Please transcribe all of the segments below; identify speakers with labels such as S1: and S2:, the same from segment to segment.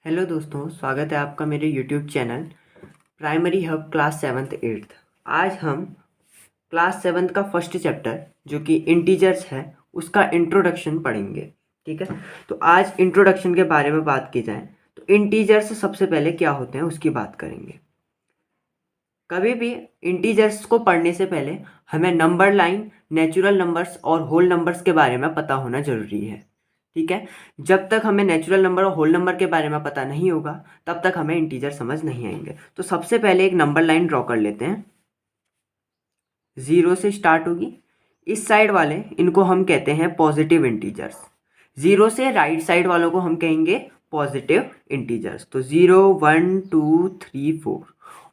S1: Hello दोस्तों, स्वागत है आपका मेरे YouTube channel primary hub class 7th 8th। आज हम क्लास 7th का फर्स्ट चैप्टर जो कि इंटीजर्स है उसका इंट्रोडक्शन पढ़ेंगे। ठीक है, तो आज इंट्रोडक्शन के बारे में बात की जाए तो इंटीजर्स सबसे पहले क्या होते हैं उसकी बात करेंगे। कभी भी इंटीजर्स को पढ़ने से पहले हमें नंबर लाइन, नेचुरल नंबर्स और होल नंबर्स के बारे में पता होना ज़रूरी है। ठीक है, जब तक हमें नेचुरल नंबर और होल नंबर के बारे में पता नहीं होगा तब तक हमें इंटीजर समझ नहीं आएंगे। तो सबसे पहले एक नंबर लाइन ड्रॉ कर लेते हैं। 0 से स्टार्ट होगी। इस साइड वाले इनको हम कहते हैं पॉजिटिव इंटीजर्स। 0 से राइट साइड वालों को हम कहेंगे पॉजिटिव इंटीजर्स। तो 0 1 2 3 4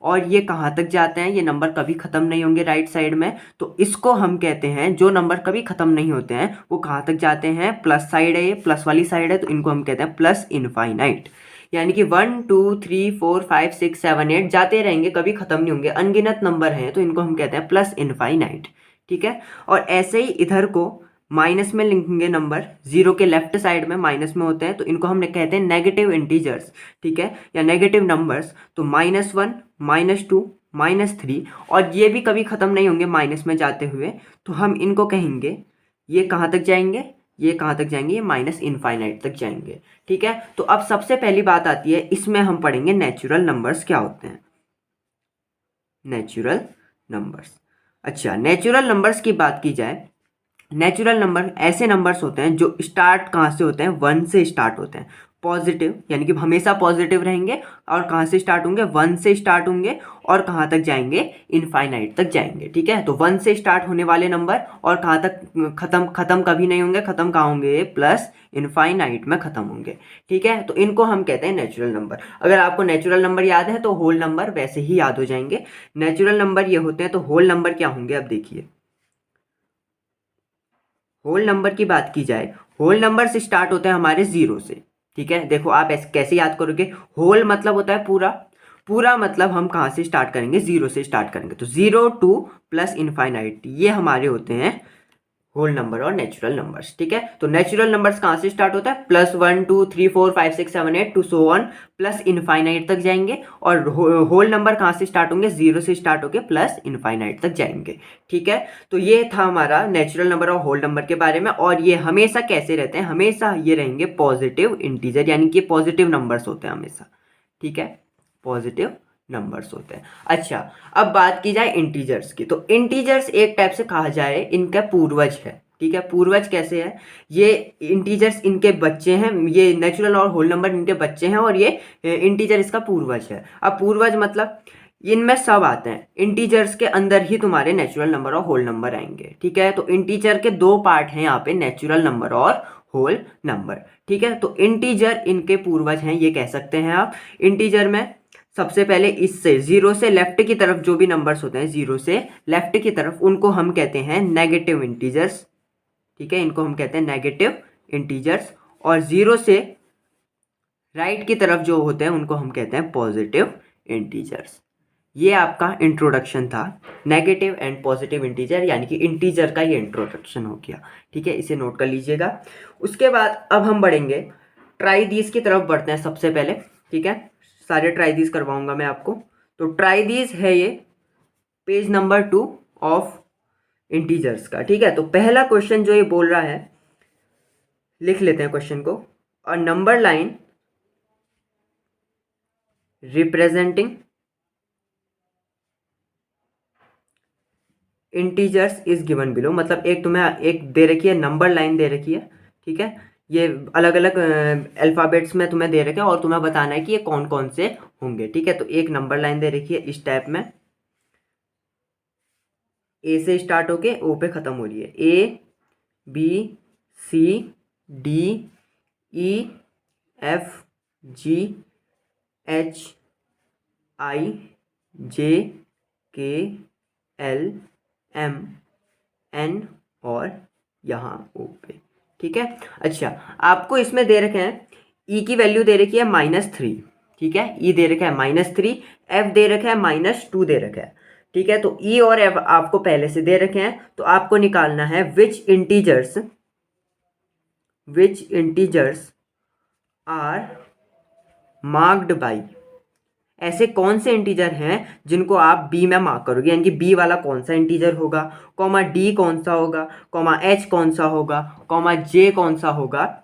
S1: और ये कहाँ तक जाते हैं, ये नंबर कभी ख़त्म नहीं होंगे राइट साइड में। तो इसको हम कहते हैं, जो नंबर कभी ख़त्म नहीं होते हैं वो कहाँ तक जाते हैं, प्लस साइड है, ये प्लस वाली साइड है, तो इनको हम कहते हैं प्लस इनफाइनाइट। यानी कि 1 2 3 4 5 6 7 8 जाते रहेंगे, कभी ख़त्म नहीं होंगे, अनगिनत नंबर हैं, तो इनको हम कहते हैं प्लस इनफाइनाइट। ठीक है, और ऐसे ही इधर को माइनस में लिखेंगे नंबर, 0 के लेफ्ट साइड में माइनस में होते हैं, तो इनको हम कहते हैं नेगेटिव इंटीजर्स। ठीक है, या नेगेटिव नंबर्स। तो -1 -2 -3 और ये भी कभी ख़त्म नहीं होंगे माइनस में जाते हुए, तो हम इनको कहेंगे ये कहाँ तक जाएंगे, ये कहाँ तक जाएंगे, ये माइनस इनफाइनाइट तक जाएंगे। ठीक है, तो अब सबसे पहली बात आती है, इसमें हम पढ़ेंगे नेचुरल नंबर्स क्या होते हैं। नेचुरल नंबर्स, अच्छा नेचुरल नंबर्स की बात की जाए, नेचुरल नंबर ऐसे नंबर्स होते हैं जो स्टार्ट कहाँ से होते हैं, 1 से स्टार्ट होते हैं। पॉजिटिव यानी कि हमेशा पॉजिटिव रहेंगे, और कहाँ से स्टार्ट होंगे, 1 से स्टार्ट होंगे, और कहाँ तक जाएंगे, इनफाइनाइट तक जाएंगे। ठीक है, तो 1 से स्टार्ट होने वाले नंबर और कहाँ तक खत्म कभी नहीं होंगे, खत्म कहाँ होंगे, प्लस इनफाइनाइट में खत्म होंगे। ठीक है, तो इनको हम कहते हैं नेचुरल नंबर। अगर आपको नेचुरल नंबर याद है तो होल नंबर वैसे ही याद हो जाएंगे। नेचुरल नंबर ये होते हैं, तो होल नंबर क्या होंगे, अब देखिए। होल नंबर की बात की जाए, होल नंबर से स्टार्ट होते हैं हमारे 0 से। ठीक है, देखो आप ऐसे कैसे याद करोगे, होल मतलब होता है पूरा, पूरा मतलब हम कहाँ से स्टार्ट करेंगे, 0 से स्टार्ट करेंगे। तो 0 2 प्लस इनफाइनाइट, ये हमारे होते हैं होल नंबर और नेचुरल नंबर्स। ठीक है, तो नेचुरल नंबर्स कहाँ से स्टार्ट होता है, +1 2 3 4 5 6 7 8 to so on, plus infinite तक जाएंगे। और होल नंबर कहाँ से स्टार्ट होंगे, 0 से स्टार्ट होकर प्लस इनफाइनाइट तक जाएंगे। ठीक है, तो ये था हमारा नेचुरल नंबर और होल नंबर के बारे में। और ये हमेशा कैसे रहते हैं, हमेशा ये रहेंगे पॉजिटिव इंटीजर, यानी कि पॉजिटिव नंबर्स होते हैं हमेशा। ठीक है, पॉजिटिव नंबर्स होते हैं। अच्छा, अब बात की जाए इंटीजर्स की, तो इंटीजर्स एक टाइप से कहा जाए इनका पूर्वज है। ठीक है, पूर्वज कैसे है, ये इंटीजर्स इनके बच्चे हैं, ये नेचुरल और होल नंबर इनके बच्चे हैं, और ये इंटीजर इसका पूर्वज है। अब पूर्वज मतलब इनमें सब आते हैं, इंटीजर्स के अंदर ही तुम्हारे नेचुरल नंबर और होल नंबर आएंगे। ठीक है, तो इंटीजर के दो पार्ट हैं यहाँ पे, नेचुरल नंबर और होल नंबर। ठीक है, तो इंटीजर इनके पूर्वज हैं, ये कह सकते हैं आप। इंटीजर में सबसे पहले इससे 0 से लेफ्ट की तरफ जो भी नंबर्स होते हैं, 0 से लेफ्ट की तरफ, उनको हम कहते हैं नेगेटिव इंटीजर्स। ठीक है, इनको हम कहते हैं नेगेटिव इंटीजर्स। और 0 से राइट की तरफ जो होते हैं उनको हम कहते हैं पॉजिटिव इंटीजर्स। ये आपका इंट्रोडक्शन था, नेगेटिव एंड पॉजिटिव इंटीजर, यानी कि इंटीजर का ये इंट्रोडक्शन हो गया। ठीक है, इसे नोट कर लीजिएगा। उसके बाद अब हम बढ़ेंगे, ट्राई दीज की तरफ बढ़ते हैं सबसे पहले। ठीक है, सारे ट्राई दीज करवाऊंगा मैं आपको। तो ट्राई दीज है ये पेज नंबर 2 ऑफ इंटीजर्स का। ठीक है, तो पहला क्वेश्चन जो ये बोल रहा है, लिख लेते हैं क्वेश्चन को। अ number line representing integers is given below, मतलब एक तुम्हें एक दे रखी है, नंबर लाइन दे रखी है। ठीक है, ये अलग अलग अल्फ़ाबेट्स में तुम्हें दे रखे हैं, और तुम्हें बताना है कि ये कौन कौन से होंगे। ठीक है, तो एक नंबर लाइन दे रखी है इस टाइप में, ए से स्टार्ट होके ओ पे ख़त्म हो रही है, ABCDEFGHIJKLMN और यहाँ ओ पे। ठीक है, अच्छा आपको इसमें दे रखे हैं, ई की वैल्यू दे रखी है -3। ठीक है, ई दे रखा है -3, एफ दे रखा है -2 दे रखा है। ठीक है, तो ई और एफ आपको पहले से दे रखे हैं, तो आपको निकालना है विच इंटीजर्स आर मार्क्ड बाई, ऐसे कौन से इंटीजर हैं जिनको आप बी में मार्क करोगे, यानी कि बी वाला कौन सा इंटीजर होगा, कॉमा डी कौन सा होगा, कॉमा एच कौन सा होगा, कॉमा जे कौन सा होगा,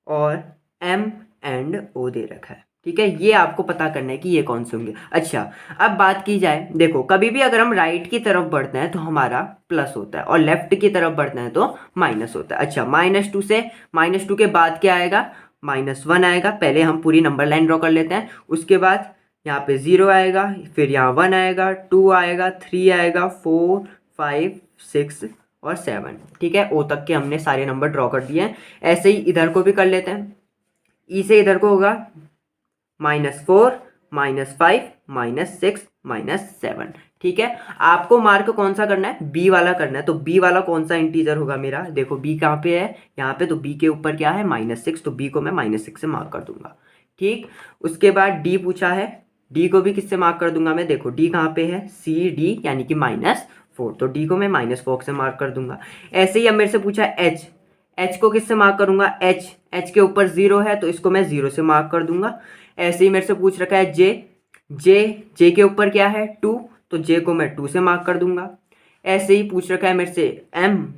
S1: और एम एंड ओ दे रखा है। ठीक है, ये आपको पता करना है कि ये कौन से होंगे। अच्छा, अब बात की जाए, देखो कभी भी अगर हम राइट की तरफ बढ़ते हैं तो हमारा प्लस होता है और लेफ्ट की तरफ बढ़ते हैं तो माइनस होता है। अच्छा, -2 से -2 के बाद क्या आएगा, -1 आएगा। पहले हम पूरी नंबर लाइन ड्रॉ कर लेते हैं, उसके बाद यहाँ पे 0 आएगा, फिर यहाँ 1 आएगा, 2 आएगा, 3 आएगा, 4 5 6 और 7। ठीक है, ओ तक के हमने सारे नंबर ड्रॉ कर दिए हैं। ऐसे ही इधर को भी कर लेते हैं। ई से इधर को होगा -4 -5 -6 -7। ठीक है, आपको मार्क कौन सा करना है, बी वाला करना है। तो बी वाला कौन सा इंटीजर होगा मेरा, देखो बी कहाँ पे है, यहाँ पे, तो बी के ऊपर क्या है, -6, तो बी को मैं -6 से मार्क कर दूंगा। ठीक, उसके बाद डी पूछा है, डी को भी किससे मार्क कर दूंगा मैं, देखो डी कहाँ पे है, सी डी, यानी कि -4, तो डी को मैं -4 से मार्क कर दूंगा। ऐसे ही अब मेरे से पूछा है एच, एच को किससे मार्क करूंगा, एच, एच के ऊपर 0 है तो इसको मैं 0 से मार्क कर दूंगा। ऐसे ही मेरे से पूछ रखा है जे, जे के ऊपर क्या है, 2, तो जे को मैं 2 से मार्क कर दूंगा। ऐसे ही पूछ रखा है मेरे से एम,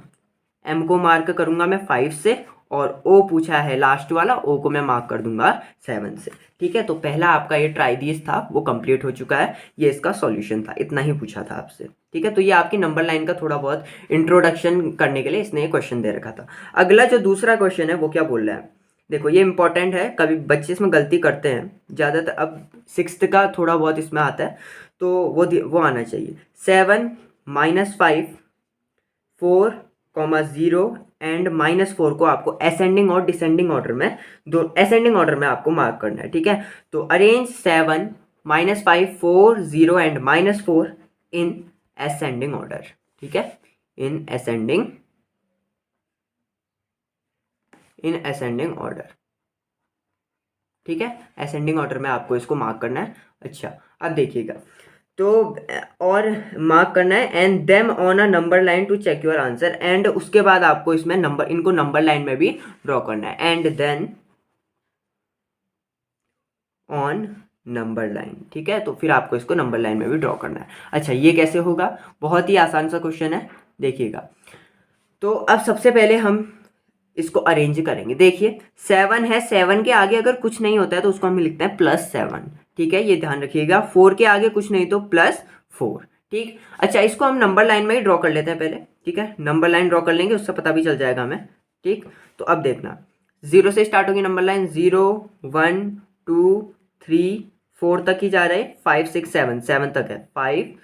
S1: एम को मार्क करूंगा मैं 5 से, और ओ पूछा है लास्ट वाला, ओ को मैं मार्क कर दूंगा 7 से। ठीक है, तो पहला आपका ये ट्राई दिस था वो कंप्लीट हो चुका है, ये इसका सॉल्यूशन था, इतना ही पूछा था आपसे। ठीक है, तो ये आपकी नंबर लाइन का थोड़ा बहुत इंट्रोडक्शन करने के लिए इसने ये क्वेश्चन दे रखा था। अगला जो दूसरा क्वेश्चन है वो क्या बोल रहा है, देखो ये इंपॉर्टेंट है, कभी बच्चे इसमें गलती करते हैं ज़्यादातर, अब 6th का थोड़ा बहुत इसमें आता है तो वो आना चाहिए। 7 -5 4 0 एंड -4 को आपको असेंडिंग और डिसेंडिंग ऑर्डर में, असेंडिंग ऑर्डर में आपको मार्क करना है। ठीक है, तो arrange 7 -5 4 0 and -4 in ascending order. ठीक है, इन असेंडिंग ऑर्डर। ठीक है, असेंडिंग ऑर्डर में आपको इसको मार्क करना है। अच्छा, अब देखिएगा, तो और मार्क करना है and them on a number line to check your answer, and उसके बाद आपको इसमें नंबर, इनको नंबर लाइन में भी ड्रॉ करना है, and then on number line. ठीक है, तो फिर आपको इसको नंबर लाइन में भी ड्रॉ करना है। अच्छा, ये कैसे होगा, बहुत ही आसान सा क्वेश्चन है, देखिएगा। तो अब सबसे पहले हम इसको अरेंज करेंगे। देखिए 7 है, 7 के आगे अगर कुछ नहीं होता है तो उसको हम लिखते हैं +7। ठीक है, ये ध्यान रखिएगा, 4 के आगे कुछ नहीं तो +4। ठीक, अच्छा इसको हम नंबर लाइन में ही ड्रॉ कर लेते हैं पहले। ठीक है, नंबर लाइन ड्रॉ कर लेंगे, उससे पता भी चल जाएगा हमें। ठीक, तो अब देखना 0 से स्टार्ट होगी नंबर लाइन, 0 1 2 3 4 तक ही जा रहे, 5 6 7, 7 तक है, 5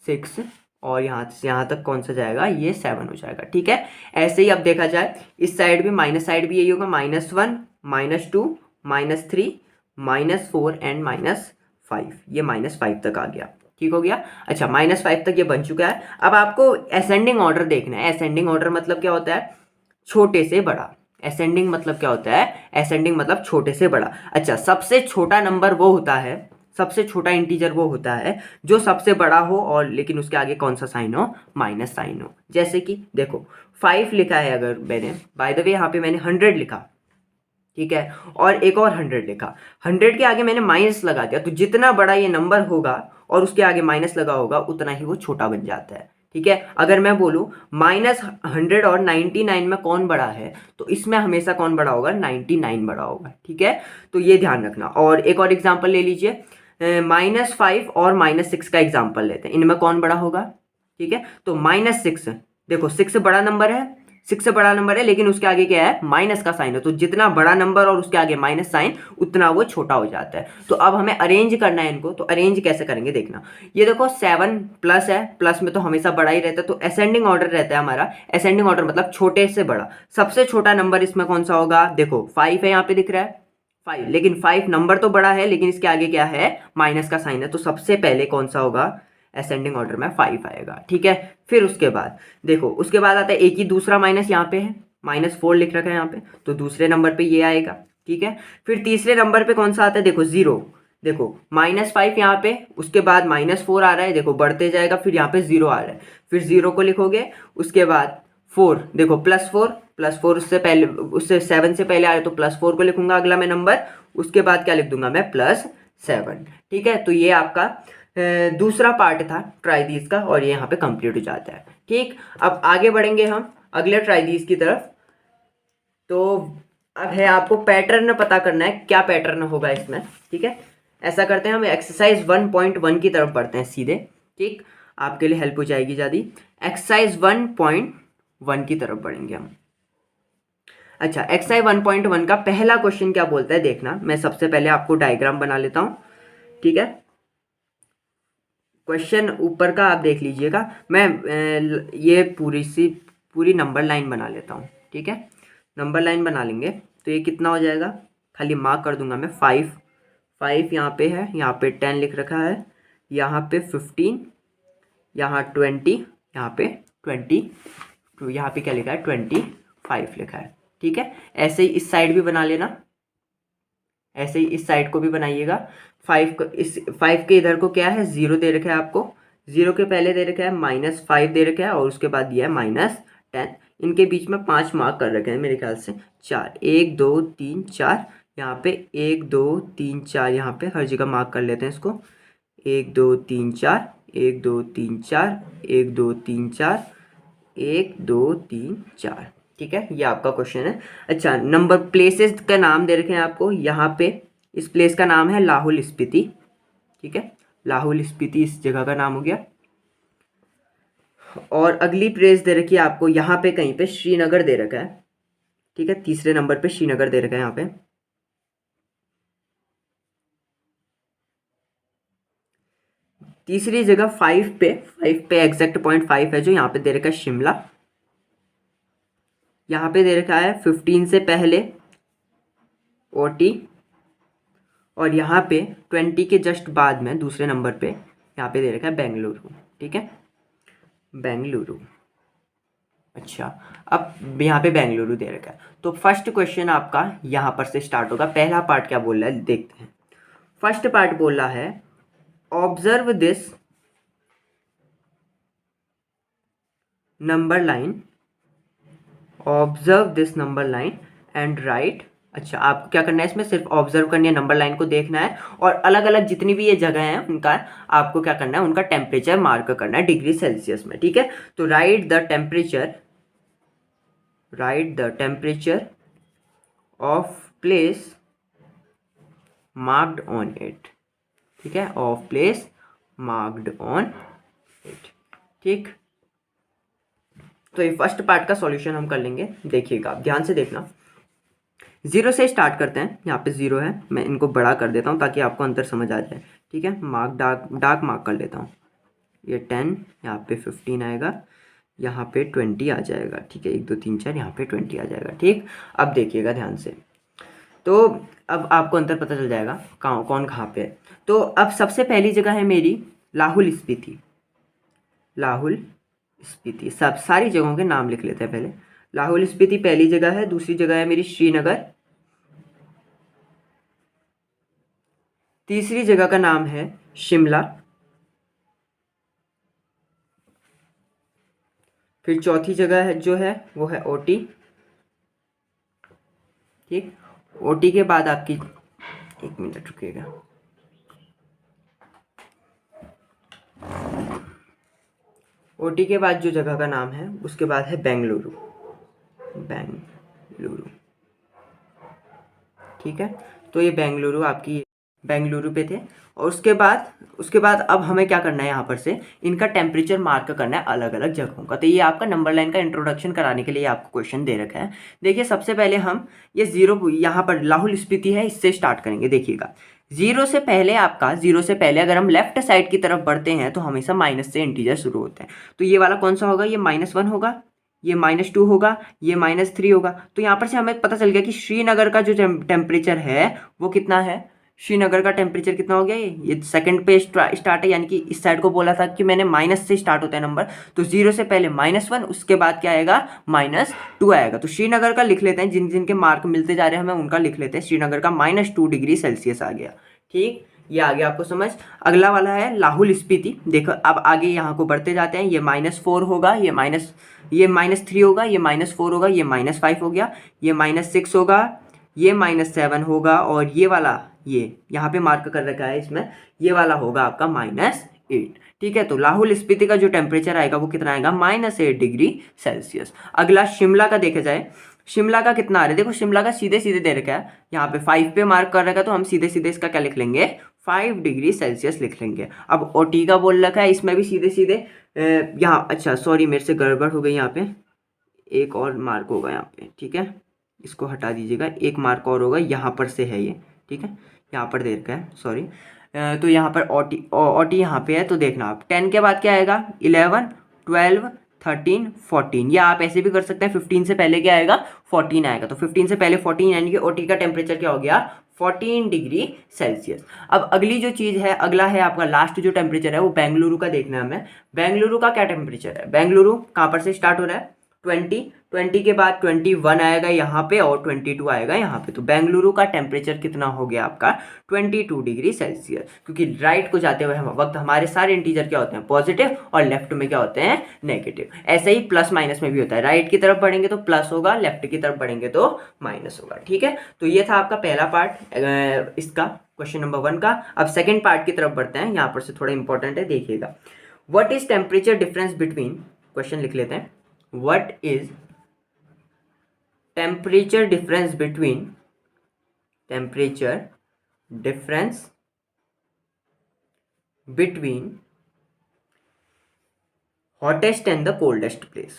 S1: 6 और यहाँ से यहाँ तक कौन सा जाएगा, ये 7 हो जाएगा। ठीक है, ऐसे ही अब देखा जाए इस साइड भी, माइनस साइड भी यही होगा, -1 -2 -3 -4 एंड -5, ये -5 तक आ गया। ठीक हो गया। अच्छा, -5 तक ये बन चुका है। अब आपको असेंडिंग ऑर्डर देखना है। असेंडिंग ऑर्डर मतलब क्या होता है, छोटे से बड़ा। असेंडिंग मतलब क्या होता है, असेंडिंग मतलब छोटे से बड़ा। अच्छा, सबसे छोटा नंबर वो होता है, सबसे छोटा इंटीजर वो होता है जो सबसे बड़ा हो और लेकिन उसके आगे कौन सा साइन हो, माइनस साइन हो। जैसे कि देखो 5 लिखा है, अगर मैंने, बाय द वे यहाँ पे मैंने 100 लिखा, ठीक है, और एक और 100 लिखा, 100 के आगे मैंने माइनस लगा दिया, तो जितना बड़ा ये नंबर होगा और उसके आगे माइनस लगा होगा उतना ही वो छोटा बन जाता है। ठीक है, अगर मैं बोलूँ -100 और 99 में कौन बड़ा है, तो इसमें हमेशा कौन बड़ा होगा, 99 बड़ा होगा। ठीक है, तो ये ध्यान रखना। और एक और एग्जाम्पल ले लीजिए, -5 और -6 का एग्जाम्पल लेते हैं, इनमें कौन बड़ा होगा। ठीक है, तो -6, देखो 6 बड़ा नंबर है, 6 से बड़ा नंबर है, लेकिन उसके आगे क्या है, माइनस का साइन है, तो जितना बड़ा नंबर और उसके आगे माइनस साइन उतना वो छोटा हो जाता है। तो अब हमें अरेंज करना है इनको, तो अरेंज कैसे करेंगे देखना। ये देखो 7 प्लस है, प्लस में तो हमेशा बड़ा ही रहता है, तो असेंडिंग ऑर्डर रहता है हमारा। असेंडिंग ऑर्डर मतलब छोटे से बड़ा। सबसे छोटा नंबर इसमें कौन सा होगा, देखो 5 है, यहाँ पे दिख रहा है 5, लेकिन 5 नंबर तो बड़ा है, लेकिन इसके आगे क्या है, माइनस का साइन है, तो सबसे पहले कौन सा होगा, असेंडिंग ऑर्डर में 5 आएगा। ठीक है, फिर उसके बाद देखो, उसके बाद आता है एक ही दूसरा माइनस, यहाँ पे है -4 लिख रखा है यहाँ पे, तो दूसरे नंबर पे ये आएगा। ठीक है, फिर तीसरे नंबर पे कौन सा आता है, देखो 0, देखो -5 यहाँ पे, उसके बाद -4 आ रहा है, देखो बढ़ते जाएगा, फिर यहाँ पे 0 आ रहा है, फिर 0 को लिखोगे, उसके बाद 4, देखो +4 उससे 7 से पहले आए तो +4 को लिखूंगा अगला मैं नंबर, उसके बाद क्या लिख दूंगा मैं +7। ठीक है, तो ये आपका दूसरा पार्ट था ट्राई दीज का, और ये यहाँ पे कंप्लीट हो जाता है। ठीक, अब आगे बढ़ेंगे हम अगले ट्राई दीज की तरफ। तो अब है आपको पैटर्न पता करना है, क्या पैटर्न होगा इसमें। ठीक है, ऐसा करते हैं हम एक्सरसाइज 1.1 की तरफ बढ़ते हैं सीधे। ठीक, आपके लिए हेल्प हो जाएगी ज़्यादा। एक्सरसाइज 1.1 की तरफ बढ़ेंगे हम। अच्छा, एक्सरसाइज 1.1 का पहला क्वेश्चन क्या बोलता है देखना। मैं सबसे पहले आपको डायग्राम बना लेता हूँ। ठीक है, क्वेश्चन ऊपर का आप देख लीजिएगा, मैं ये पूरी नंबर लाइन बना लेता हूँ। ठीक है, नंबर लाइन बना लेंगे तो ये कितना हो जाएगा, खाली मार्क कर दूंगा मैं 5 यहाँ पे है, यहाँ पे 10 लिख रखा है, यहाँ पे 15, यहाँ 20, यहाँ पे 20, तो यहाँ पे क्या लिखा है 25 लिखा है। ठीक है, ऐसे ही इस साइड भी बना लेना, ऐसे ही इस साइड को भी बनाइएगा। 5 के इधर को क्या है 0 दे रखा है आपको, 0 के पहले दे रखा है -5 दे रखा है, और उसके बाद दिया है -10। इनके बीच में 5 मार्क कर रखे हैं मेरे ख्याल से, 4, 1 2 3 4, यहाँ पे 1 2 3 4, यहाँ पे हर जगह मार्क कर लेते हैं इसको, 1 2 3 4, 1 2 3 4, 1 2 3 4, 1 2 3 4। ठीक है, ये आपका क्वेश्चन है। अच्छा, नंबर प्लेसेस का नाम दे रखे हैं आपको, यहाँ पे इस प्लेस का नाम है लाहौल स्पीति। ठीक है, लाहौल स्पीति इस जगह का नाम हो गया। और अगली प्लेस दे रखी है आपको, यहाँ पे कहीं पे श्रीनगर दे रखा है। ठीक है, तीसरे नंबर पे श्रीनगर दे रखा है यहाँ पे। तीसरी जगह 5 पे एग्जैक्ट पॉइंट 5 है जो यहाँ पे दे रखा है शिमला। यहाँ पे दे रखा है 15 से पहले ओटी, और यहाँ पे 20 के जस्ट बाद में दूसरे नंबर पे यहाँ पे दे रखा है बेंगलुरु। ठीक है, बेंगलुरु। अच्छा, अब यहाँ पे बेंगलुरु दे रखा है, तो फर्स्ट क्वेश्चन आपका यहाँ पर से स्टार्ट होगा। पहला पार्ट क्या बोल रहा है देखते हैं। फर्स्ट पार्ट बोल रहा है observe this number line, observe this number line and right. अच्छा, आपको क्या करना है इसमें, सिर्फ ऑब्जर्व करनी है, नंबर लाइन को देखना है, और अलग अलग जितनी भी ये जगह हैं उनका आपको क्या करना है, उनका टेम्परेचर मार्क करना है डिग्री सेल्सियस में। ठीक है, तो right the temperature of place marked on it. ठीक है, of place marked on it. ठीक, तो ये फर्स्ट पार्ट का सॉल्यूशन हम कर लेंगे। देखिएगा, आप ध्यान से देखना। 0 से स्टार्ट करते हैं, यहाँ पे 0 है, मैं इनको बड़ा कर देता हूँ ताकि आपको अंतर समझ आ जाए। ठीक है, मार्क डार्क मार्क कर लेता हूँ, ये 10, यहाँ पे 15 आएगा, यहाँ पे 20 आ जाएगा। ठीक है, 1 2 3 4, यहाँ पे 20 आ जाएगा। ठीक, अब देखिएगा ध्यान से, तो अब आपको अंतर पता चल जाएगा कौन कहाँ पे है। तो अब सबसे पहली जगह है मेरी लाहौल स्पीति। लाहौल स्पीति, सब सारी जगहों के नाम लिख लेते हैं पहले। लाहौल स्पीति पहली जगह है, दूसरी जगह है मेरी श्रीनगर, तीसरी जगह का नाम है शिमला, फिर चौथी जगह है जो है वो है ओटी। ठीक, ओटी के बाद आपकी, एक मिनट रुकिएगा, ओटी के बाद जो जगह का नाम है उसके बाद है बेंगलुरु। ठीक है, तो ये बेंगलुरु आपकी बेंगलुरु पे थे। और उसके बाद अब हमें क्या करना है, यहाँ पर से इनका टेम्परेचर मार्क करना है अलग अलग जगहों का। तो ये आपका नंबर लाइन का इंट्रोडक्शन कराने के लिए आपको क्वेश्चन दे रखा है। देखिए, सबसे पहले हम ये 0 यहाँ पर लाहौल स्पीति है, इससे स्टार्ट करेंगे। देखिएगा, 0 से पहले अगर हम लेफ्ट साइड की तरफ बढ़ते हैं तो हमेशा माइनस से इंटीजर शुरू होते हैं। तो ये वाला कौन सा होगा, ये -1 होगा, ये -2 होगा, ये -3 होगा। तो यहाँ पर से हमें पता चल गया कि श्रीनगर का जो टेम्परेचर है वो कितना है। श्रीनगर का टेम्परेचर कितना हो गया, ये सेकंड पे स्टार्ट है, यानी कि इस साइड को बोला था कि मैंने माइनस से स्टार्ट होता है नंबर, तो 0 से पहले -1, उसके बाद क्या आएगा -2 आएगा। तो श्रीनगर का लिख लेते हैं, जिन जिनके मार्क मिलते जा रहे हैं हमें उनका लिख लेते हैं। श्रीनगर का -2 डिग्री सेल्सियस आ गया। ठीक, ये आ गया आपको समझ। अगला वाला है लाहौल स्पीति। देखो अब आगे यहाँ को बढ़ते जाते हैं, ये -4 होगा, ये -3 होगा, ये -4 होगा, ये -5 हो गया, ये -6 होगा, ये -7 होगा, और ये वाला ये यहाँ पे मार्क कर रखा है इसमें, ये वाला होगा आपका -8। ठीक है, तो लाहौल स्पीति का जो टेम्परेचर आएगा वो कितना आएगा, -8 डिग्री सेल्सियस। अगला शिमला का देखा जाए, शिमला का कितना आ रहा है, देखो शिमला का सीधे सीधे दे रखा है, यहाँ पे 5 पे मार्क कर रखा है, तो हम सीधे सीधे इसका क्या लिख लेंगे, 5 डिग्री सेल्सियस लिख लेंगे। अब ओटी का बोल रखा है, इसमें भी सीधे सीधे यहाँ, अच्छा सॉरी मेरे से गड़बड़ हो गई, यहाँ पे एक और मार्क होगा यहाँ पे, ठीक है, इसको हटा दीजिएगा, एक मार्क और होगा, यहाँ पर से है ये, ठीक है, यहाँ पर दे रखा है, सॉरी। तो यहाँ पर ओटी यहाँ पे है, तो देखना आप 10 के बाद क्या आएगा, 11, 12, 13, 14, या आप ऐसे भी कर सकते हैं 15 से पहले क्या आएगा, 14 आएगा, तो 15 से पहले 14, यानी कि ओटी का टेम्परेचर क्या हो गया, 14 डिग्री सेल्सियस। अब अगली जो चीज़ है, अगला है आपका लास्ट जो टेम्परेचर है वो बेंगलुरु का देखना है हमें। बेंगलुरु का क्या टेम्परेचर है, बेंगलुरु कहाँ पर से स्टार्ट हो रहा है, 20 के बाद 21 आएगा यहाँ पे, और 22 आएगा यहाँ पे, तो बेंगलुरु का टेम्परेचर कितना हो गया आपका, 22 डिग्री सेल्सियस। क्योंकि राइट को जाते हुए वक्त हमारे सारे इंटीजर क्या होते हैं, पॉजिटिव, और लेफ्ट में क्या होते हैं, नेगेटिव। ऐसे ही प्लस माइनस में भी होता है, राइट की तरफ बढ़ेंगे तो प्लस होगा, लेफ्ट की तरफ बढ़ेंगे तो माइनस होगा। ठीक है, तो ये था आपका पहला पार्ट इसका, क्वेश्चन नंबर 1 का। अब सेकेंड पार्ट की तरफ बढ़ते हैं, यहाँ पर से थोड़ा इंपॉर्टेंट है, देखिएगा। What is temperature difference between, question लिख लेते हैं, what is temperature difference between hottest and the coldest place,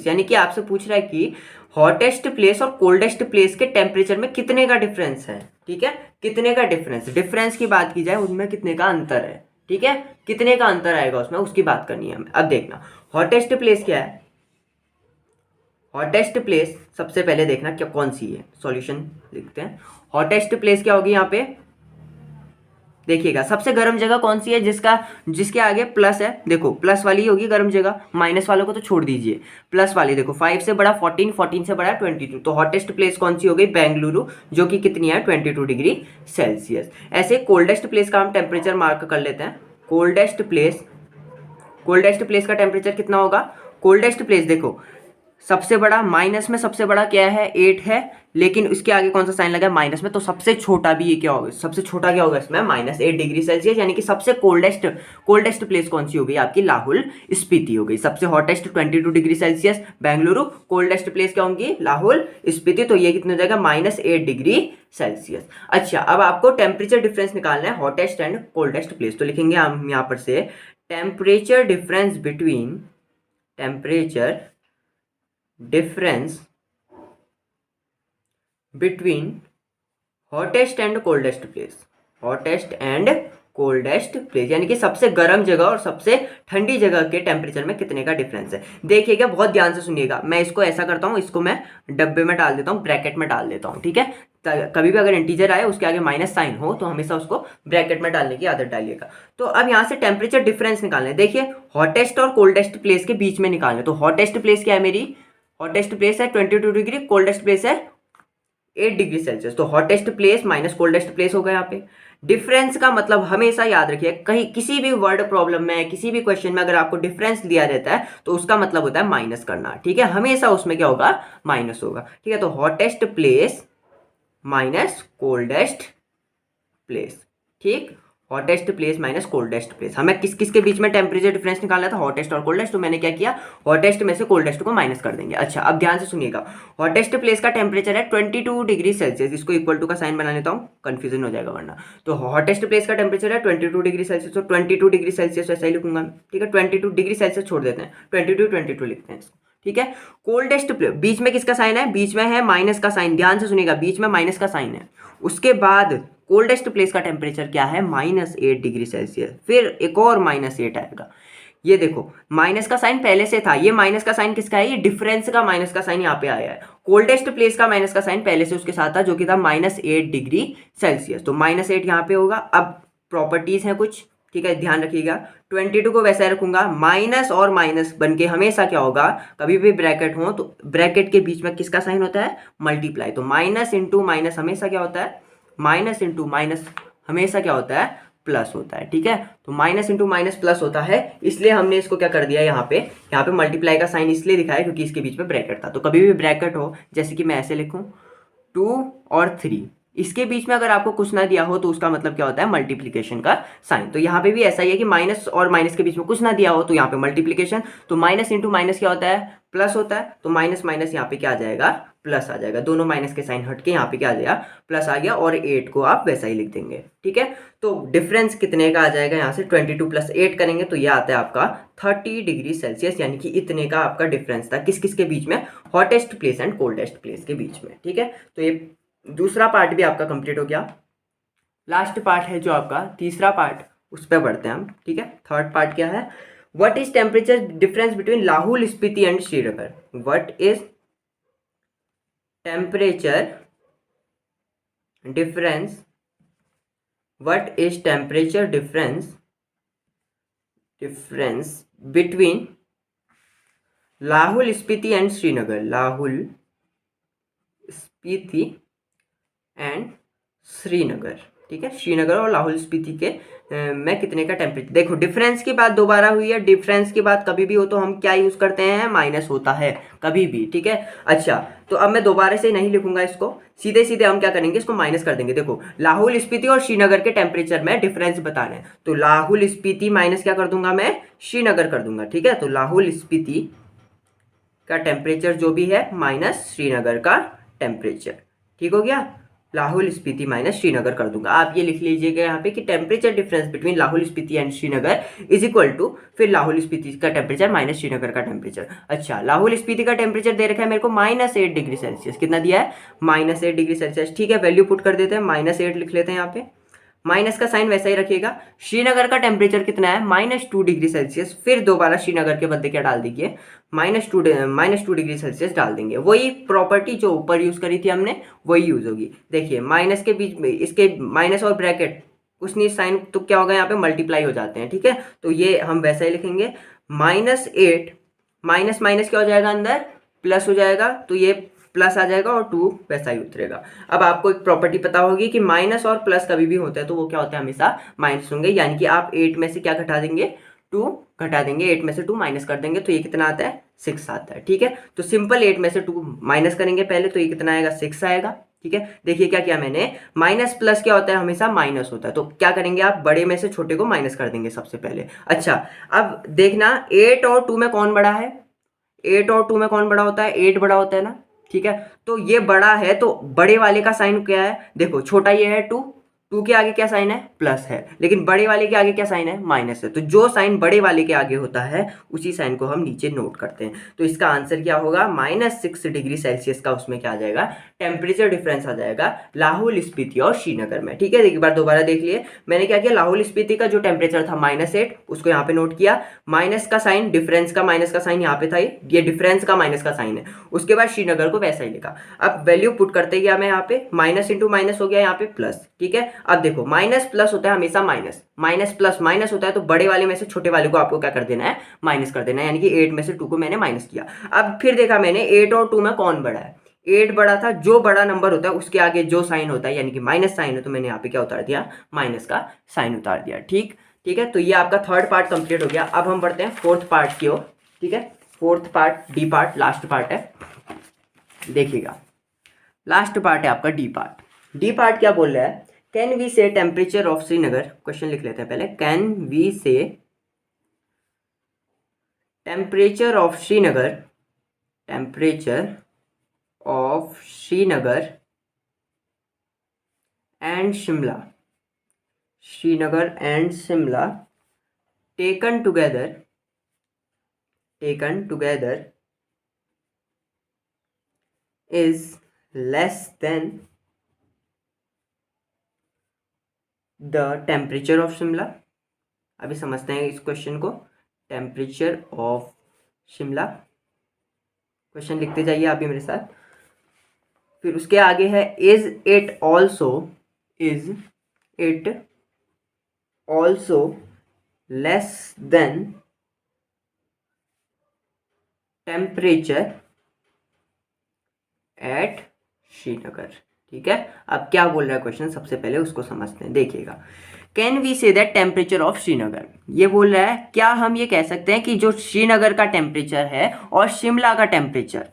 S1: यानी कि आपसे पूछ रहा है कि हॉटेस्ट प्लेस और कोल्डेस्ट प्लेस के टेम्परेचर में कितने का डिफरेंस है। ठीक है, कितने का डिफरेंस की बात की जाए, उनमें कितने का अंतर है। ठीक है, कितने का अंतर आएगा उसमें, उसकी बात करनी है हमें। अब देखना हॉटेस्ट प्लेस क्या है, हॉटेस्ट प्लेस सबसे पहले देखना क्या कौन सी है, सॉल्यूशन लिखते हैं। हॉटेस्ट प्लेस क्या होगी यहाँ पे, देखिएगा सबसे गर्म जगह कौन सी है, जिसके आगे प्लस है, देखो प्लस वाली होगी गर्म जगह, माइनस वालों को तो छोड़ दीजिए, प्लस वाली देखो 5 से बड़ा 14, 14 से बड़ा 22, तो हॉटेस्ट प्लेस कौन सी हो गई, बेंगलुरु, जो कि कितनी है 22 डिग्री सेल्सियस। ऐसे कोल्डेस्ट प्लेस का हम टेम्परेचर मार्क कर लेते हैं। कोल्डेस्ट प्लेस का टेम्परेचर कितना होगा, कोल्डेस्ट प्लेस देखो सबसे बड़ा, माइनस में सबसे बड़ा क्या है 8 है, लेकिन उसके आगे कौन सा साइन लगा है माइनस में, तो सबसे छोटा भी ये क्या होगा, सबसे छोटा क्या होगा इसमें -8 डिग्री सेल्सियस, यानी कि सबसे कोल्डेस्ट प्लेस कौन सी हो गई आपकी, लाहौल स्पीति हो गई। सबसे hottest 22 degree Celsius Bengaluru, coldest place क्या होंगी लाहौल स्पीति, तो ये कितना हो जाएगा -8 डिग्री सेल्सियस। अच्छा, अब आपको टेम्परेचर डिफरेंस निकालना है हॉटेस्ट एंड कोल्डेस्ट प्लेस, तो लिखेंगे हम यहाँ पर से temperature difference between hottest and coldest place, यानी कि सबसे गर्म जगह और सबसे ठंडी जगह के टेम्परेचर में कितने का डिफरेंस है। देखिएगा, बहुत ध्यान से सुनिएगा, मैं इसको ऐसा करता हूँ, इसको मैं डब्बे में डाल देता हूँ, ब्रैकेट में डाल देता हूँ। ठीक है, कभी भी अगर इंटीजर आए उसके आगे माइनस साइन हो तो हमेशा उसको ब्रैकेट में डालने की आदत डालिएगा। तो अब यहाँ से टेम्परेचर डिफरेंस निकालना है। देखिए हॉटेस्ट और कोल्डेस्ट प्लेस के बीच में निकालना है, तो हॉटेस्ट प्लेस क्या है मेरी, हॉटेस्ट प्लेस है 22 डिग्री, कोल्डेस्ट प्लेस है 8 डिग्री सेल्सियस, तो hottest place minus coldest place होगा यहाँ पे। डिफरेंस का मतलब हमेशा याद रखिए, कहीं किसी भी वर्ड प्रॉब्लम में, किसी भी क्वेश्चन में अगर आपको डिफरेंस दिया रहता है तो उसका मतलब होता है माइनस करना। ठीक है, हमेशा उसमें क्या होगा, माइनस होगा। ठीक है, तो hottest place minus coldest place, ठीक, hottest place minus coldest place. हमें किस किस के बीच में टेम्परेचर डिफरेंस निकालना था, हॉटेस्ट और कोल्डेस्ट, तो मैंने क्या किया, हॉटेस्ट में से कोल्डेस्ट को माइनस कर देंगे। अच्छा, अब ध्यान से सुनिएगा, हॉटेस्ट प्लेस का टेम्परेचर है 22 डिग्री सेल्सियस, इसको इक्वल टू का साइन बना लेता हूँ, कंफ्यूजन हो जाएगा वरना। तो हॉटेस्ट प्लेस का टेम्परेचर है 22 डिग्री सेल्सियस, तो 22 डिग्री सेल्सियस ऐसा ही लिखूंगा। ठीक है, 22 डिग्री सेल्सियस छोड़ देते हैं, 22 लिखते हैं इसको। ठीक है, कोल्डेस्ट प्लेस, बीच में किसका साइन है, बीच में है माइनस का साइन, ध्यान से सुनिएगा, बीच में माइनस का साइन है। उसके बाद कोल्डेस्ट प्लेस का टेम्परेचर क्या है, -8 डिग्री सेल्सियस, फिर एक और -8 आएगा। ये देखो माइनस का साइन पहले से था, ये माइनस का साइन किसका है, ये डिफरेंस का माइनस का साइन यहाँ पे आया है। कोल्डेस्ट प्लेस का माइनस का साइन पहले से उसके साथ था, जो कि था -8 डिग्री सेल्सियस, तो -8 यहाँ पे होगा। अब प्रॉपर्टीज हैं कुछ, ठीक है, ध्यान रखिएगा। 22 को वैसा रखूंगा, माइनस और माइनस बन के हमेशा क्या होगा, कभी भी ब्रैकेट हो तो ब्रैकेट के बीच में किसका साइन होता है, मल्टीप्लाई। तो माइनस इंटू माइनस हमेशा क्या होता है, माइनस इंटू माइनस हमेशा क्या होता है, प्लस होता है। ठीक है, तो माइनस इंटू माइनस प्लस होता है, इसलिए हमने इसको क्या कर दिया, यहाँ पे मल्टीप्लाई का साइन इसलिए दिखाया क्योंकि इसके बीच में ब्रैकेट था। तो कभी भी ब्रैकेट हो, जैसे कि मैं ऐसे लिखूं 2 और 3, इसके बीच में अगर आपको कुछ ना दिया हो तो उसका मतलब क्या होता है, मल्टीप्लिकेशन का साइन। तो यहाँ पे भी ऐसा ही है कि माइनस और माइनस के बीच में कुछ ना दिया हो तो यहाँ पे मल्टीप्लिकेशन, तो माइनस इंटू माइनस क्या होता है, प्लस होता है। तो माइनस माइनस यहाँ पे क्या आ जाएगा, प्लस आ जाएगा। दोनों माइनस के साइन हट के यहाँ पे क्या आ जाएगा, प्लस आ गया, और 8 को आप वैसा ही लिख देंगे। ठीक है, तो डिफरेंस कितने का आ जाएगा, यहाँ से 22 प्लस 8 करेंगे तो ये आता है आपका 30 डिग्री सेल्सियस, यानी कि इतने का आपका डिफरेंस था किस किस के बीच में, hottest place and coldest place के बीच में। ठीक है, तो ये दूसरा पार्ट भी आपका कंप्लीट हो गया। लास्ट पार्ट है जो आपका तीसरा पार्ट, उस पर बढ़ते हैं हम। ठीक है, थर्ड पार्ट क्या है, what is temperature difference between Lahaul Spiti and Srinagar. What is temperature difference, what is temperature difference between Lahaul Spiti and Srinagar. Lahaul Spiti and Srinagar. ठीक है, श्रीनगर और लाहौल स्पीति के में कितने का टेम्परेचर। देखो डिफरेंस की बात दोबारा हुई है, डिफरेंस की बात कभी भी हो तो हम क्या यूज करते हैं, माइनस होता है कभी भी। ठीक है, अच्छा तो अब मैं दोबारा से नहीं लिखूंगा इसको, सीधे सीधे हम क्या करेंगे, इसको माइनस कर देंगे। देखो लाहौल स्पीति और श्रीनगर के टेम्परेचर में डिफरेंस बताना है, तो लाहौल स्पीति माइनस क्या कर दूंगा मैं, श्रीनगर कर दूंगा। ठीक है, तो लाहौल स्पीति का टेम्परेचर जो भी है माइनस श्रीनगर का टेम्परेचर। ठीक हो गया, लाहौल स्पीति माइनस श्रीनगर कर दूंगा। आप ये लिख लीजिएगा यहाँ पे कि temperature difference between Lahaul Spiti and Srinagar is equal to, फिर लाहौल स्पीति का टेम्परेचर माइनस श्रीनगर का टेम्परेचर। अच्छा, लाहौल स्पीति का टेम्परेचर दे रखा है मेरे को -8 डिग्री सेल्सियस। कितना दिया है, -8 डिग्री सेल्सियस। ठीक है, वैल्यू पुट कर देते हैं, -8 लिख लेते हैं यहाँ पे, माइनस का साइन वैसा ही रखिएगा। श्रीनगर का टेम्परेचर कितना है, -2 डिग्री सेल्सियस। फिर दोबारा श्रीनगर के बदले क्या डाल दीजिए, -2 डिग्री सेल्सियस डाल देंगे। वही प्रॉपर्टी जो ऊपर यूज करी थी हमने वही यूज होगी। देखिए माइनस के बीच में इसके माइनस और ब्रैकेट कुछ नहीं, साइन तो क्या होगा यहाँ पे, मल्टीप्लाई हो जाते हैं। ठीक है, तो ये हम वैसा ही लिखेंगे, -8 माइनस माइनस क्या हो जाएगा, अंदर प्लस हो जाएगा, तो ये प्लस आ जाएगा और 2 वैसा ही उतरेगा। अब आपको एक प्रॉपर्टी पता होगी कि माइनस और प्लस कभी भी होता है तो वो क्या होता है, हमेशा माइनस होंगे। यानी कि आप 8 में से क्या घटा देंगे, 2 घटा देंगे, 8 में से 2 माइनस कर देंगे तो ये कितना आता है, 6 आता है। ठीक है, तो सिंपल 8 में से 2 माइनस करेंगे पहले तो ये कितना आएगा, 6 आएगा। ठीक है, देखिए क्या किया मैंने, माइनस प्लस क्या होता है, हमेशा माइनस होता है। तो क्या करेंगे आप, बड़े में से छोटे को माइनस कर देंगे सबसे पहले। अच्छा, अब देखना 8 और 2 में कौन बड़ा है, 8 और 2 में कौन बड़ा होता है, 8 बड़ा होता है ना। ठीक है, तो ये बड़ा है तो बड़े वाले का साइन क्या है, देखो छोटा ये है 2, 2 के आगे क्या साइन है, प्लस है, लेकिन बड़े वाले के आगे क्या साइन है, माइनस है। तो जो साइन बड़े वाले के आगे होता है उसी साइन को हम नीचे नोट करते हैं। तो इसका आंसर क्या होगा, -6 डिग्री सेल्सियस का उसमें क्या आ जाएगा, टेम्परेचर डिफरेंस आ जाएगा लाहौल स्पीति और श्रीनगर में। ठीक है, एक बार दोबारा देख लिए मैंने क्या किया, लाहौल स्पीति का जो टेम्परेचर था -8 उसको यहाँ पे नोट किया, माइनस का साइन, डिफरेंस का माइनस का साइन यहाँ पे था, ये डिफरेंस का माइनस का साइन है। उसके बाद श्रीनगर को वैसा ही लिखा। अब वैल्यू पुट करते गया मैं यहाँ पे, माइनस इंटू माइनस हो गया यहाँ पे प्लस। ठीक है, अब देखो माइनस प्लस होता है हमेशा माइनस, माइनस प्लस माइनस होता है तो बड़े वाले में से छोटे वाले को आपको क्या कर देना है, माइनस कर देना है। यानी कि 8 में से 2 को मैंने माइनस किया। अब फिर देखा मैंने 8 और 2 में कौन बड़ा है, 8 बड़ा था। जो बड़ा नंबर होता है उसके आगे जो साइन होता है यानी कि माइनस साइन है, तो मैंने यहाँ पे क्या उतार दिया, माइनस का साइन उतार दिया। ठीक है, तो ये आपका थर्ड पार्ट कंप्लीट हो गया। अब हम बढ़ते हैं फोर्थ पार्ट की ओर। ठीक है, fourth part, D part, last part है। देखिएगा लास्ट पार्ट है आपका डी पार्ट। डी पार्ट क्या बोल रहा है, कैन वी से टेम्परेचर ऑफ श्रीनगर, क्वेश्चन लिख लेते हैं पहले, कैन वी से temperature of Srinagar, temperature of Srinagar and Shimla, Srinagar and Shimla taken together is less than the temperature of Shimla. अभी समझते हैं इस क्वेश्चन को, टेम्परेचर ऑफ शिमला, क्वेश्चन लिखते जाइए आप भी मेरे साथ। फिर उसके आगे है is it also less than temperature at Srinagar. ठीक है, अब क्या बोल रहा है क्वेश्चन, सबसे पहले उसको समझते हैं, देखिएगा। Can we say that temperature of Srinagar, ये बोल रहा है क्या हम ये कह सकते हैं कि जो श्रीनगर का टेम्परेचर है और शिमला का टेम्परेचर,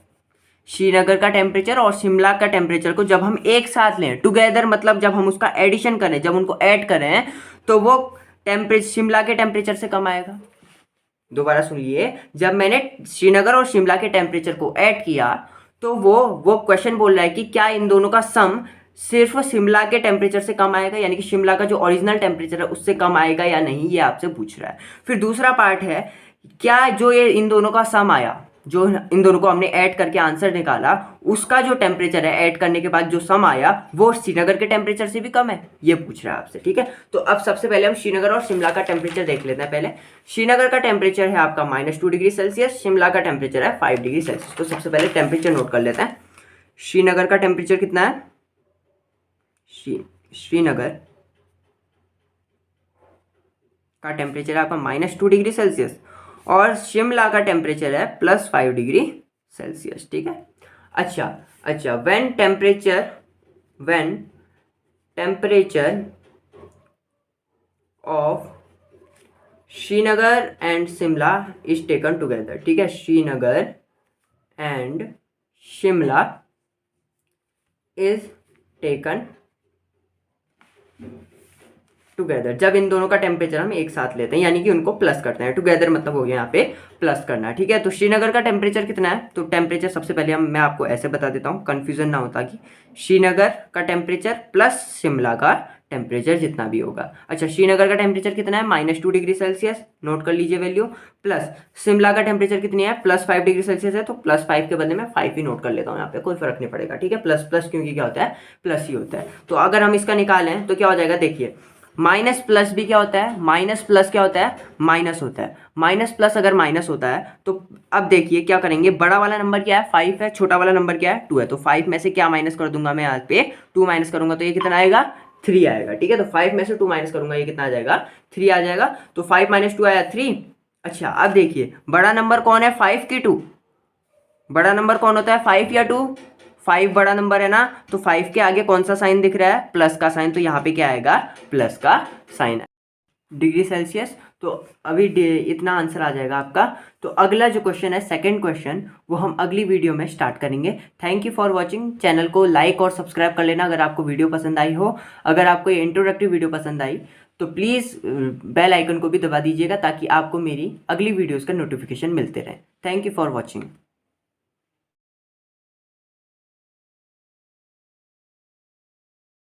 S1: श्रीनगर का टेम्परेचर और शिमला का टेम्परेचर को जब हम एक साथ लें टुगेदर, मतलब जब हम उसका एडिशन करें, जब उनको ऐड करें, तो वो टेम्परेचर शिमला के टेम्परेचर से कम आएगा। दोबारा सुनिए, जब मैंने श्रीनगर और शिमला के टेम्परेचर को ऐड किया तो वो क्वेश्चन बोल रहा है कि क्या इन दोनों का सम सिर्फ शिमला के टेम्परेचर से कम आएगा, यानी कि शिमला का जो ओरिजिनल टेम्परेचर है उससे कम आएगा या नहीं, ये आपसे पूछ रहा है। फिर दूसरा पार्ट है, क्या जो ये इन दोनों का सम आया, जो इन दोनों को हमने ऐड करके आंसर निकाला, उसका जो टेम्परेचर है ऐड करने के बाद जो सम आया वो श्रीनगर के टेम्परेचर से भी कम है, ये पूछ रहा है आपसे। ठीक है, तो अब सबसे पहले हम श्रीनगर और शिमला का टेम्परेचर देख लेते हैं। पहले श्रीनगर का टेम्परेचर है आपका -2 डिग्री सेल्सियस, शिमला का टेम्परेचर है 5 डिग्री सेल्सियस। तो सबसे पहले टेम्परेचर नोट कर लेते हैं। श्रीनगर का टेम्परेचर कितना है, श्रीनगर का टेम्परेचर है आपका -2 डिग्री सेल्सियस और शिमला का टेम्परेचर है +5 डिग्री सेल्सियस। ठीक है, अच्छा when temperature of Srinagar and Shimla is taken together. ठीक है, Srinagar and Shimla is taken together, जब इन दोनों का टेम्परेचर हम एक साथ लेते हैं, यानी कि उनको प्लस करते हैं। टुगेदर मतलब हो गया यहाँ पे प्लस करना। ठीक है, तो श्रीनगर का टेम्परेचर कितना है, तो टेम्परेचर सबसे पहले मैं आपको ऐसे बता देता हूँ, कंफ्यूजन ना होता कि श्रीनगर का टेम्परेचर प्लस शिमला का टेम्परेचर जितना भी होगा। अच्छा, श्रीनगर का टेम्परेचर कितना है, -2 डिग्री सेल्सियस, नोट कर लीजिए वैल्यू, प्लस शिमला का टेम्परेचर कितनी है, +5 डिग्री सेल्सियस है, तो +5 के बदले में 5 ही नोट कर लेता हूँ यहाँ पे, कोई फर्क नहीं पड़ेगा। ठीक है, प्लस प्लस क्योंकि क्या होता है, प्लस ही होता है। तो अगर हम इसका निकालें तो क्या हो जाएगा, देखिए माइनस प्लस भी क्या होता है, माइनस प्लस क्या होता है, माइनस होता है। माइनस प्लस अगर माइनस होता है तो अब देखिए क्या करेंगे, बड़ा वाला नंबर क्या है, 5 है, छोटा वाला नंबर क्या है, 2 है। तो 5 में से क्या माइनस कर दूंगा मैं, यहाँ पे 2 माइनस करूंगा तो ये कितना आएगा, 3 आएगा। ठीक है, तो 5 में से 2 माइनस करूंगा, ये कितना आ जाएगा, 3 आ जाएगा। तो 5 - 2 आया 3। अच्छा, अब देखिए बड़ा नंबर कौन है, 5 की 2, बड़ा नंबर कौन होता है, 5 या 2, 5 बड़ा नंबर है ना, तो 5 के आगे कौन सा साइन दिख रहा है, प्लस का साइन, तो यहाँ पे क्या आएगा, प्लस का साइन डिग्री सेल्सियस। तो अभी इतना आंसर आ जाएगा आपका। तो अगला जो क्वेश्चन है, सेकंड क्वेश्चन, वो हम अगली वीडियो में स्टार्ट करेंगे। Thank you for watching. Channel को लाइक और सब्सक्राइब कर लेना अगर आपको वीडियो पसंद आई हो। अगर आपको ये इंट्रोडक्टिव वीडियो पसंद आई तो प्लीज़ बेल आइकन को भी दबा दीजिएगा ताकि आपको मेरी अगली वीडियोज़ का नोटिफिकेशन मिलते रहे। Thank you for watching.